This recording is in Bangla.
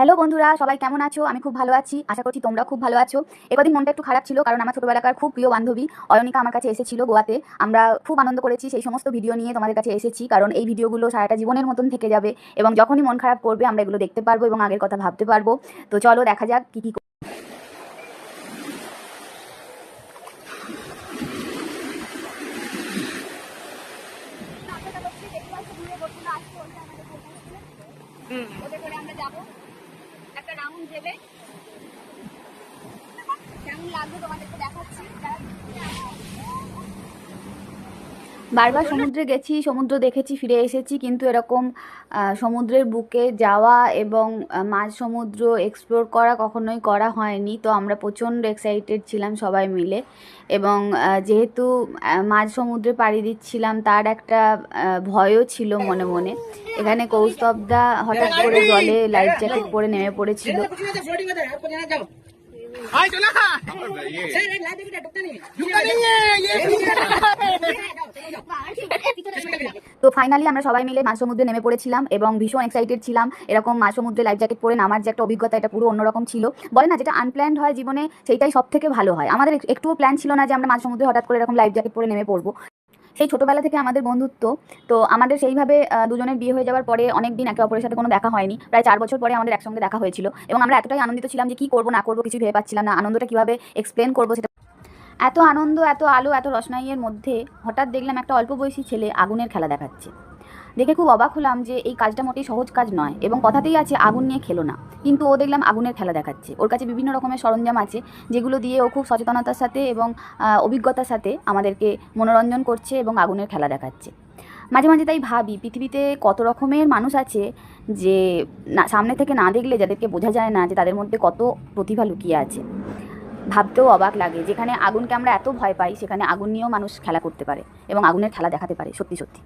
হ্যালো বন্ধুরা, সবাই কেমন আছো? আমি খুব ভালো আছি, আশা করছি তোমরা খুব ভালো আছো। একদিন মনটা একটু খারাপ ছিল, কারণ আমার ছোটবেলাকার খুব প্রিয় বান্ধবী অয়নিকা আমার কাছে এসেছিল গোয়াতে। আমরা খুব আনন্দ করেছি, সেই সমস্ত ভিডিও নিয়ে তোমাদের কাছে এসেছি, কারণ এই ভিডিওগুলো সারাটা জীবনের মতন থেকে যাবে এবং যখনই মন খারাপ করবে আমরা এগুলো দেখতে পারবো এবং আগের কথা ভাবতে পারবো। তো চলো দেখা যাক কী কী। আমরা যাবো একটা রাউন্ড দেবে, কেমন লাগবে তোমাদেরকে দেখাচ্ছি। বারবার সমুদ্রে গেছি, সমুদ্র দেখেছি, ফিরে এসেছি, কিন্তু এরকম সমুদ্রের বুকে যাওয়া এবং মাঝ সমুদ্র এক্সপ্লোর করা কখনোই করা হয়নি। তো আমরা প্রচণ্ড এক্সাইটেড ছিলাম সবাই মিলে, এবং যেহেতু মাঝ সমুদ্রে পাড়ি দিচ্ছিলাম তার একটা ভয়ও ছিল মনে মনে। এখানে কৌস্তবদা হঠাৎ করে জলে লাইফ জ্যাকেট পরে নেমে পড়েছিল। তো ফাইনালি আমরা সবাই মিলে মাঝ সমুদ্রে নেমে পড়েছিলাম এবং ভীষণ এক্সাইটেড ছিলাম। এরকম মাঝ সমুদ্রে লাইফ জ্যাকেট পরে নামার যে একটা অভিজ্ঞতা, এটা পুরো অন্যরকম ছিল। বলে না, যেটা আনপ্ল্যান্ড হয় জীবনে সেইটাই সব থেকে ভালো হয়। আমাদের একটুও প্ল্যান ছিল না যে আমরা মাঝ সমুদ্রে হঠাৎ করে এরকম লাইফ জ্যাকেট পরে নেমে পড়বো। সেই ছোটোবেলা থেকে আমাদের বন্ধুত্ব। তো আমাদের সেইভাবে দুজনের বিয়ে হয়ে যাওয়ার পরে অনেক দিন একে অপরের সাথে কোনো দেখা হয়নি, প্রায় 4 বছর পরে আমাদের একসঙ্গে দেখা হয়েছিল, এবং আমরা এতটাই আনন্দিত ছিলাম যে কী করবো না করবো কিছু ভেবে পাচ্ছিলাম না, আনন্দটা কীভাবে এক্সপ্লেন করবো সেটা। এত আনন্দ, এত আলো, এত রসনাইয়ের মধ্যে হঠাৎ দেখলাম একটা অল্প বয়সী ছেলে আগুনের খেলা দেখাচ্ছে। দেখে খুব অবাক হলাম যে এই কাজটা মোটেই সহজ কাজ নয়, এবং কথাতেই আছে আগুন নিয়ে খেলো না, কিন্তু ও দেখলাম আগুনের খেলা দেখাচ্ছে। ওর কাছে বিভিন্ন রকমের সরঞ্জাম আছে, যেগুলো দিয়ে ও খুব সচেতনতার সাথে এবং অভিজ্ঞতার সাথে আমাদেরকে মনোরঞ্জন করছে এবং আগুনের খেলা দেখাচ্ছে। মাঝে মাঝে তাই ভাবি, পৃথিবীতে কত রকমের মানুষ আছে যে না, সামনে থেকে না দেখলে যাদেরকে বোঝা যায় না যে তাদের মধ্যে কত প্রতিভা লুকিয়ে আছে। ভাবতেও অবাক লাগে, যেখানে আগুনকে আমরা এত ভয় পাই সেখানে আগুন নিয়েও মানুষ খেলা করতে পারে এবং আগুনের খেলা দেখাতে পারে। সত্যি সত্যি।